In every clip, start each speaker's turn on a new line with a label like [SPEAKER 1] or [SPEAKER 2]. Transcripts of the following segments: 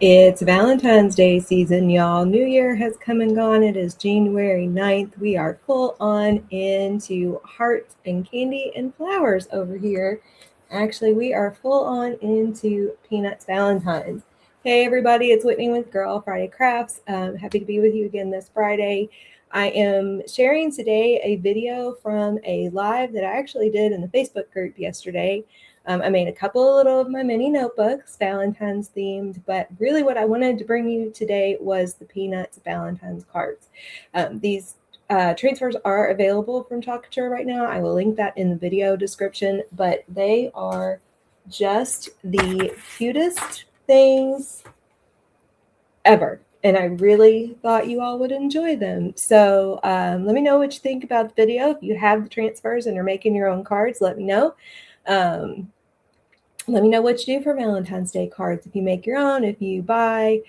[SPEAKER 1] It's Valentine's Day season, y'all. New Year has come and gone. It is January 9th. We are full on into hearts and candy and flowers over here. Actually, we are full on into Peanuts Valentines. Hey, everybody, it's Whitney with Girl Friday Crafts. Happy to be with you again this Friday. I am sharing today a video from a live that I actually did in the Facebook group yesterday. I made a couple of my mini notebooks, Valentine's themed, but really what I wanted to bring you today was the Peanuts Valentine's cards. These transfers are available from Chalkature right now. I will link that in the video description, but they are just the cutest things ever. And I really thought you all would enjoy them. So let me know what you think about the video. If you have the transfers and are making your own cards, let me know. Let me know what you do for Valentine's Day cards. If you make your own, if you buy.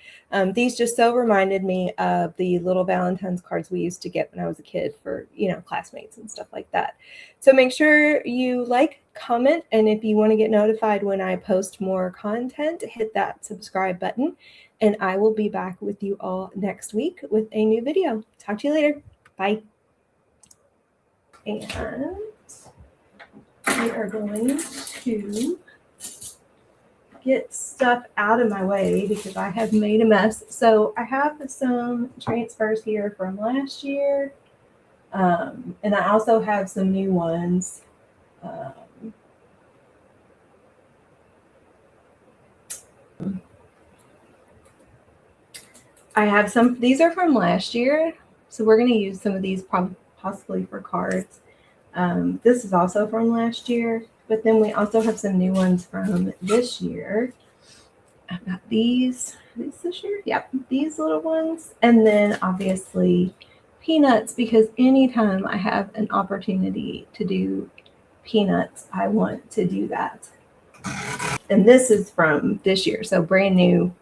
[SPEAKER 1] These just so reminded me of the little Valentine's cards we used to get when I was a kid for, classmates and stuff like that. So make sure you like, comment, and if you want to get notified when I post more content, hit that subscribe button. And I will be back with you all next week with a new video. Talk to you later. Bye. And we are going to get stuff out of my way because I have made a mess. So I have some transfers here from last year. And I also have some new ones. I have some, these are from last year. So we're going to use some of these possibly for cards. This is also from last year. But then we also have some new ones from this year. I've got these this year? Yep, these little ones. And then obviously Peanuts, because anytime I have an opportunity to do Peanuts, I want to do that. And this is from this year, so brand new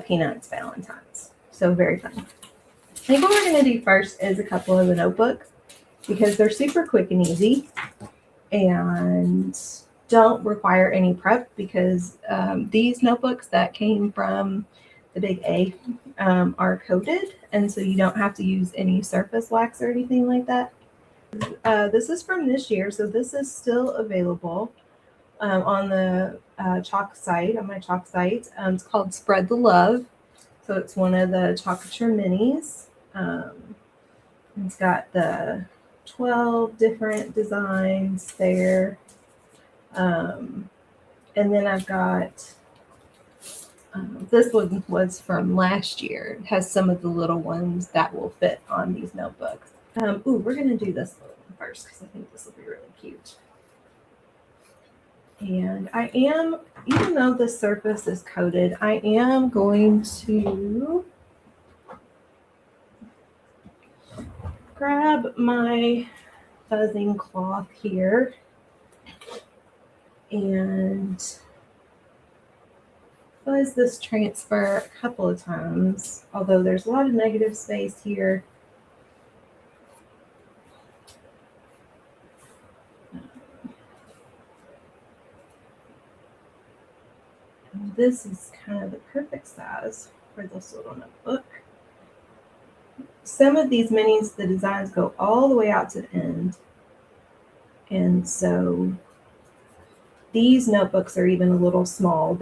[SPEAKER 1] Peanuts Valentines. So very fun. I think what we're going to do first is a couple of the notebooks because they're super quick and easy and don't require any prep because these notebooks that came from the Big A are coated, and so you don't have to use any surface wax or anything like that. This is from this year, so this is still available on the chalk site, on my chalk site. It's called Spread the Love, so it's one of the Chalkature minis. It's got the 12 different designs there. And then I've got, this one was from last year. It has some of the little ones that will fit on these notebooks. We're going to do this little one first because I think this will be really cute. And I am, even though the surface is coated, I am going to grab my fuzzing cloth here and fuzz this transfer a couple of times, although there's a lot of negative space here. And this is kind of the perfect size for this little notebook. Some of these minis, the designs go all the way out to the end. And so these notebooks are even a little small.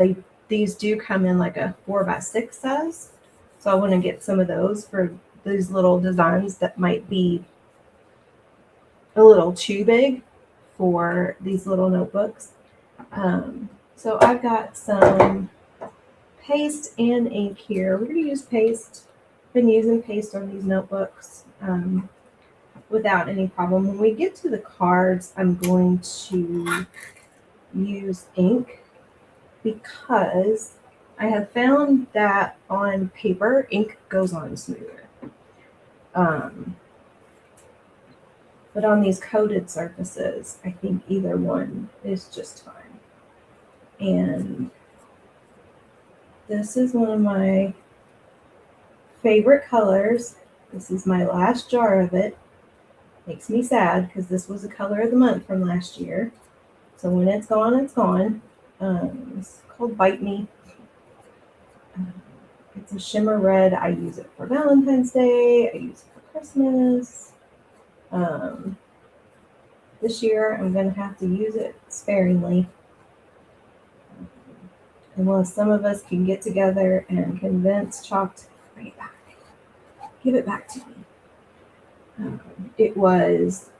[SPEAKER 1] These do come in like a 4x6 size. So I want to get some of those for these little designs that might be a little too big for these little notebooks. So I've got some paste and ink here. We're going to use paste. I've been using paste on these notebooks without any problem. When we get to the cards, I'm going to use ink because I have found that on paper, ink goes on smoother. But on these coated surfaces, I think either one is just fine. And this is one of my favorite colors. This is my last jar of it. Makes me sad because this was the color of the month from last year. So when it's gone, it's gone. It's called Bite Me. It's a shimmer red. I use it for Valentine's Day. I use it for Christmas. This year, I'm going to have to use it sparingly. Unless some of us can get together and convince Chalk to bring it back. Give it back to me. It was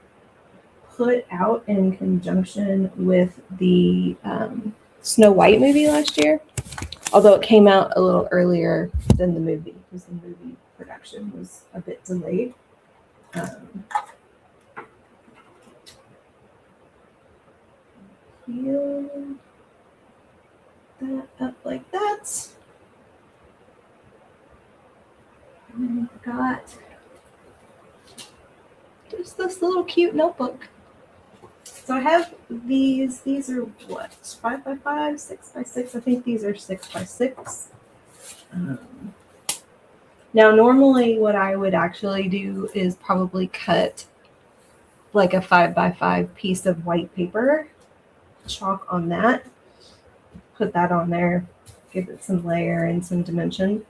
[SPEAKER 1] put out in conjunction with the Snow White movie last year, although it came out a little earlier than the movie because the movie production was a bit delayed. Peel that up like that. And then we've got just this little cute notebook. So I have these. These are what, 5x5, 6x6. I think these are 6x6. Now, normally what I would actually do is probably cut like a 5x5 piece of white paper, chalk on that, put that on there, give it some layer and some dimension.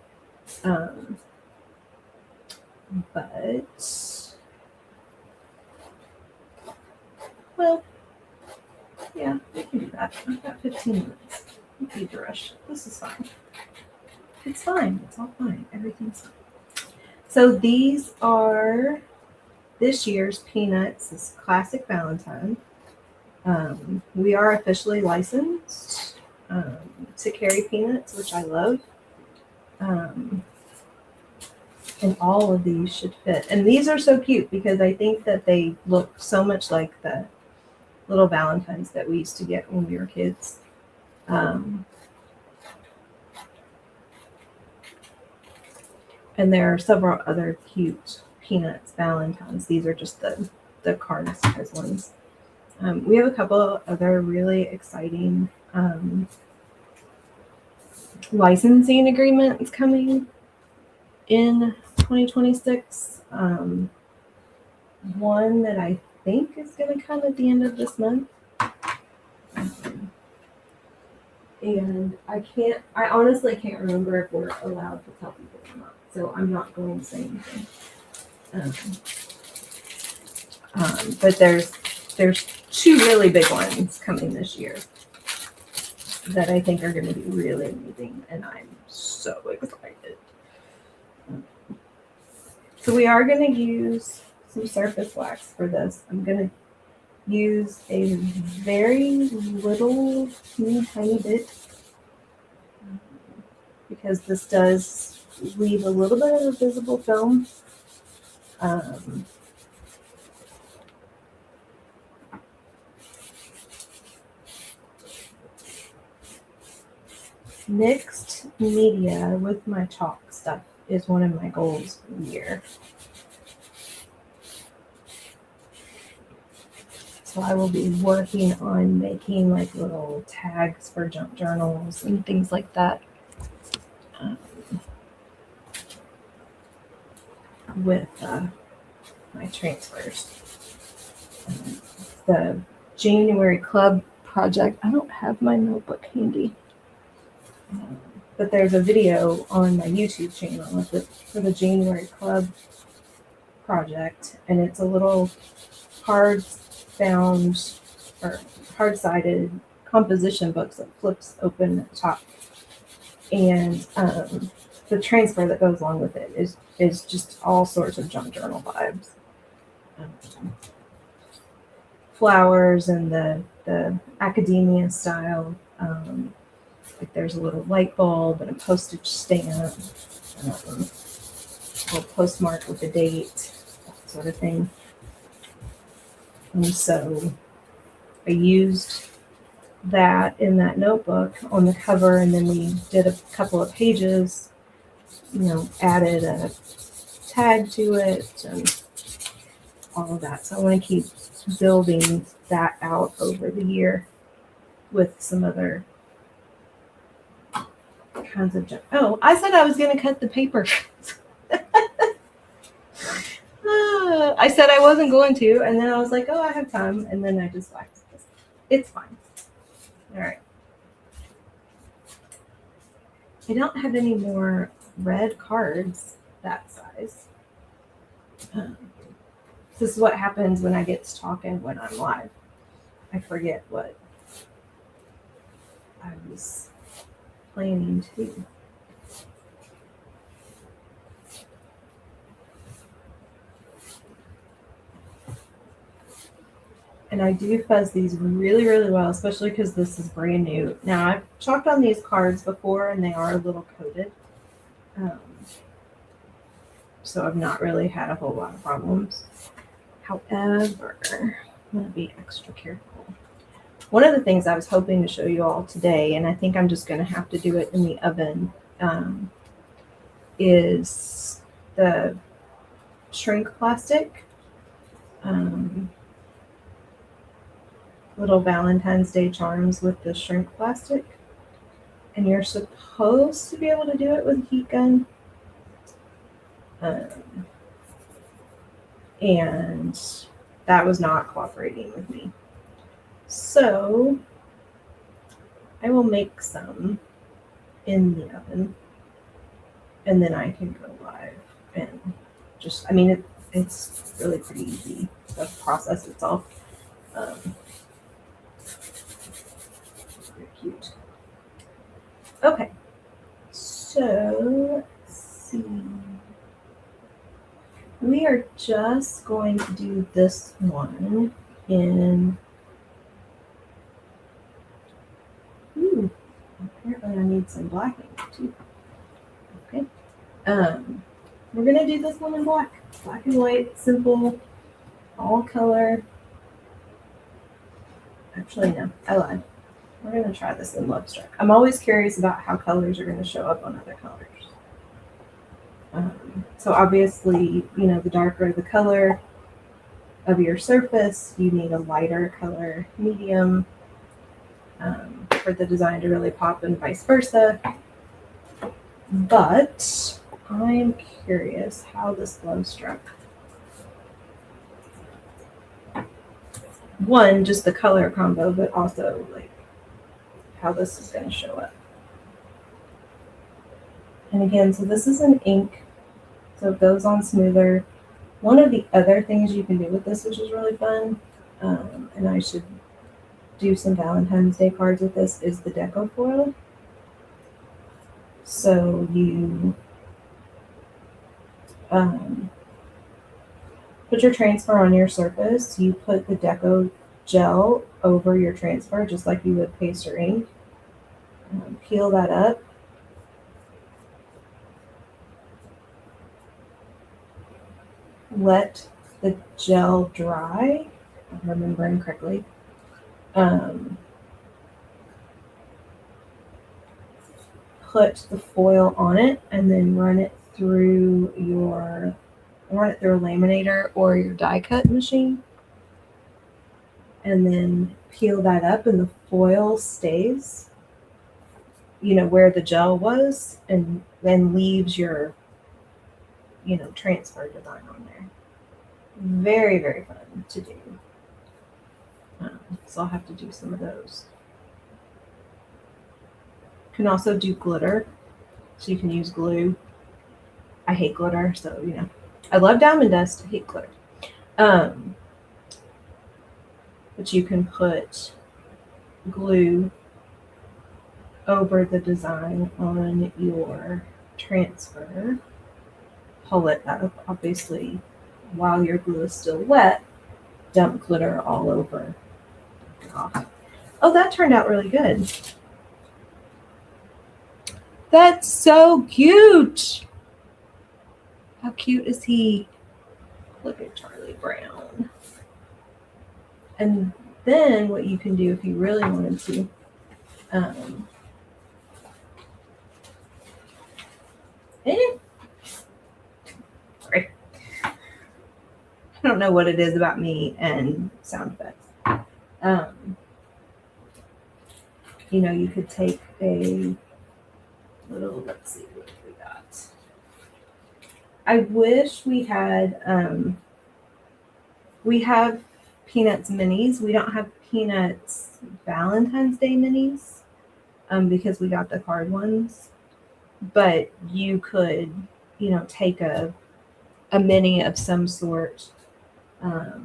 [SPEAKER 1] But, well, yeah, we can do that. I've got 15 minutes. No need to rush. This is fine. It's fine. It's all fine. Everything's fine. So these are this year's Peanuts. This is Classic Valentine. We are officially licensed to carry Peanuts, which I love. And all of these should fit. And these are so cute because I think that they look so much like the little Valentines that we used to get when we were kids. And there are several other cute Peanuts Valentines. These are just the card size ones. We have a couple of other really exciting licensing agreements coming in 2026. One that I think is going to come at the end of this month. And I honestly can't remember if we're allowed to tell people or not. So I'm not going to say anything. But there's two really big ones coming this year that I think are going to be really amazing, and I'm so excited. So we are going to use some surface wax for this. I'm going to use a very little, tiny bit because this does leave a little bit of a visible film. Mixed media with my chalk stuff is one of my goals for the year. So I will be working on making like little tags for junk journals and things like that with my transfers. The January club project, I don't have my notebook handy. But there's a video on my YouTube channel for the January Club project, and it's a little hard-bound or hard-sided composition book that flips open at the top, and the transfer that goes along with it is just all sorts of junk journal vibes. Flowers and the academia style. Like there's a little light bulb and a postage stamp, a little postmark with a date, that sort of thing. And so I used that in that notebook on the cover, and then we did a couple of pages, added a tag to it and all of that. So I want to keep building that out over the year with some other kinds of junk. Oh, I said I was going to cut the paper. I said I wasn't going to, and then I was like, oh, I have time, and then I just waxed this. It's fine. All right. I don't have any more red cards that size. This is what happens when I get to talking when I'm live. I forget what I was planning to do. And I do fuzz these really, really well, especially because this is brand new. Now, I've chalked on these cards before, and they are a little coated. So I've not really had a whole lot of problems. However, I'm going to be extra careful. One of the things I was hoping to show you all today, and I think I'm just going to have to do it in the oven, is the shrink plastic. Little Valentine's Day charms with the shrink plastic. And you're supposed to be able to do it with a heat gun. And that was not cooperating with me. So I will make some in the oven, and then I can go live and just, I mean, it's really pretty easy, the process itself. Very cute. Okay, so let's see. We are just going to do this one in, apparently I need some black ink too. Okay. We're gonna do this one in black and white, simple, all color. Actually, no, I lied. We're gonna try this in Love Struck. I'm always curious about how colors are gonna show up on other colors. So obviously, you know, the darker the color of your surface, you need a lighter color medium for the design to really pop, and vice versa. But I'm curious how this Love Struck. One, just the color combo, but also like how this is going to show up. And again, so this is an ink, so it goes on smoother. One of the other things you can do with this, which is really fun, and I should do some Valentine's Day cards with this, is the deco foil. So you put your transfer on your surface, you put the deco gel over your transfer just like you would paste or ink. Peel that up. Let the gel dry, if I'm remembering correctly. Put the foil on it and then run it through a laminator or your die cut machine. And then peel that up, and the foil stays, you know, where the gel was, and then leaves your, you know, transfer design on there. Very, very fun to do. So I'll have to do some of those. You can also do glitter, so you can use glue. I hate glitter, so, you know, I love diamond dust, I hate glitter. But you can put glue over the design on your transfer, pull it up, obviously, while your glue is still wet, dump glitter all over. Oh, that turned out really good. That's so cute. How cute is he? Look at Charlie Brown. And then what you can do if you really wanted to, sorry. I don't know what it is about me and sound effects. You know, you could take a little, let's see what we got. I wish we had, we have Peanuts minis. We don't have Peanuts Valentine's Day minis because we got the card ones. but you could, take a mini of some sort. What have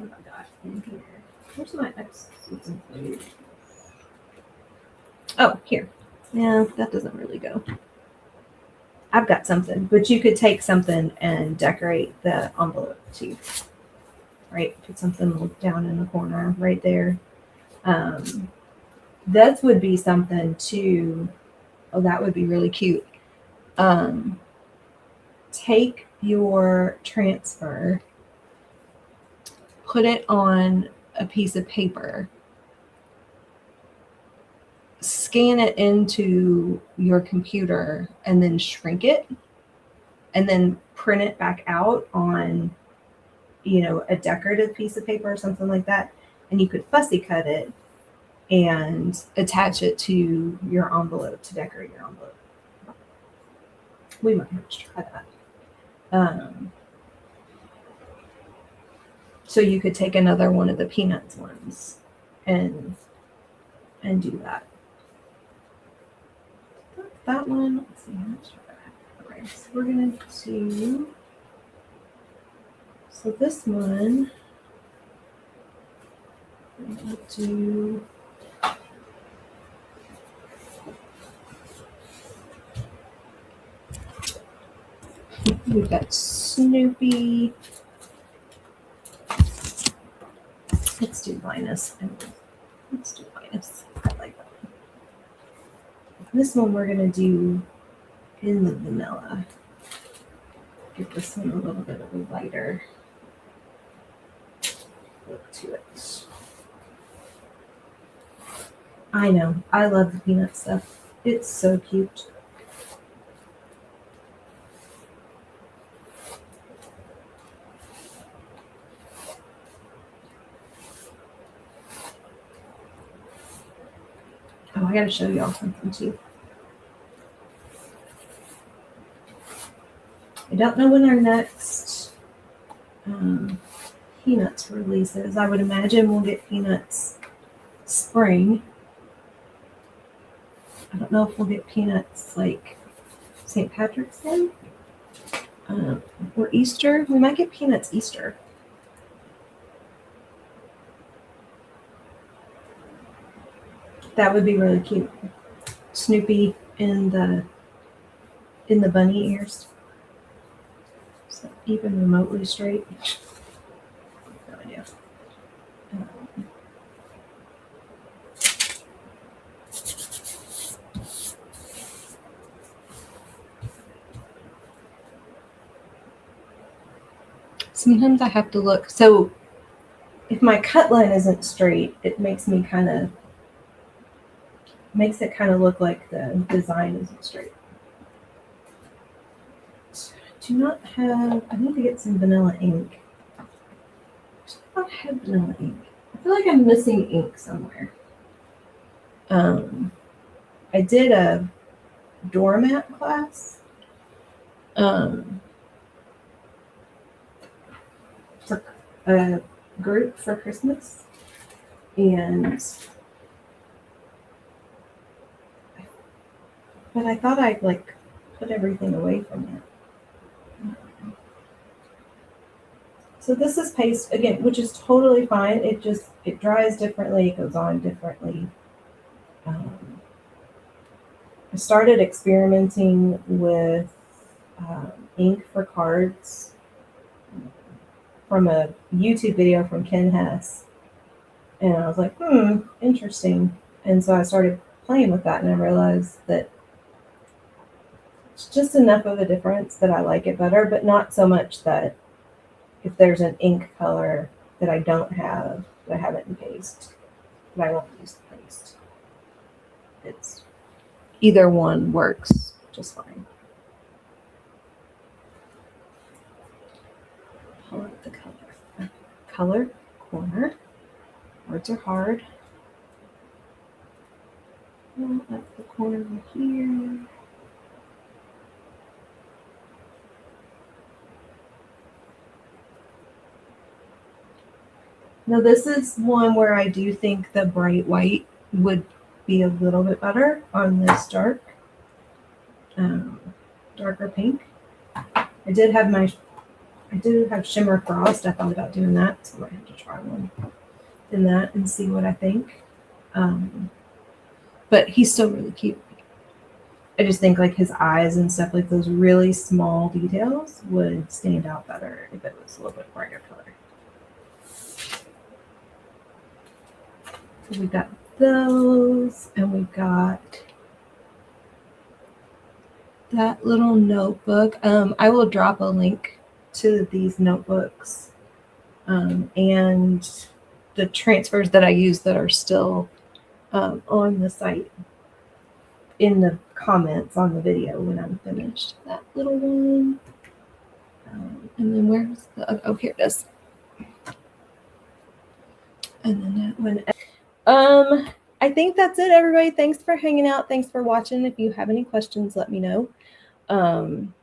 [SPEAKER 1] I got in here? Where's my X? Oh, here. Yeah, that doesn't really go. I've got something, but you could take something and decorate the envelope too. Right? Put something down in the corner right there. That would be something too. Oh, that would be really cute. Take your transfer, put it on a piece of paper, scan it into your computer, and then shrink it, and then print it back out on, a decorative piece of paper or something like that. And you could fussy cut it and attach it to your envelope to decorate your envelope. We might have to try that. So you could take another one of the Peanuts ones and do that. That one, let's see, okay, so we're gonna do, so this one, we're gonna do, we've got Snoopy. Let's do minus. Let's do minus. I like that one. This one we're going to do in the vanilla. Give this one a little bit of a lighter look to it. I know. I love the peanut stuff. It's so cute. Oh, I gotta show y'all something too. I don't know when our next Peanuts releases. I would imagine we'll get Peanuts spring. I don't know if we'll get Peanuts like St. Patrick's Day or Easter. We might get Peanuts Easter. That would be really cute. Snoopy in the bunny ears. So even remotely straight. No idea. Sometimes I have to look. So if my cut line isn't straight, it makes it kind of look like the design isn't straight. Do not have, I need to get some vanilla ink. I do not have vanilla ink. I feel like I'm missing ink somewhere. I did a doormat class for a group for Christmas, but I thought I'd like put everything away from it. So this is paste again, which is totally fine. It dries differently, it goes on differently. I started experimenting with ink for cards from a YouTube video from Ken Hess. And I was like, interesting. And so I started playing with that, and I realized that it's just enough of a difference that I like it better, but not so much that if there's an ink color that I don't have, that I have it in paste, that I won't use the paste. It's either one works just fine. Pull up the color. Color, corner. Words are hard. Pull up the corner here. Now this is one where I do think the bright white would be a little bit better on this dark. darker pink. I do have Shimmer Frost. I thought about doing that, so I might have to try one in that and see what I think. But he's still really cute. I just think like his eyes and stuff, like those really small details would stand out better if it was a little bit brighter color. So we've got those, and we've got that little notebook. I will drop a link to these notebooks and the transfers that I use that are still on the site in the comments on the video when I'm finished. That little one. And then where's the, oh, here it is. And then that one. I think that's it, everybody. Thanks for hanging out. Thanks for watching. If you have any questions, let me know. And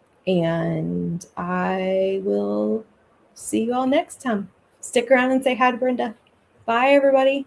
[SPEAKER 1] I will see you all next time. Stick around and say hi to Brenda. Bye, everybody.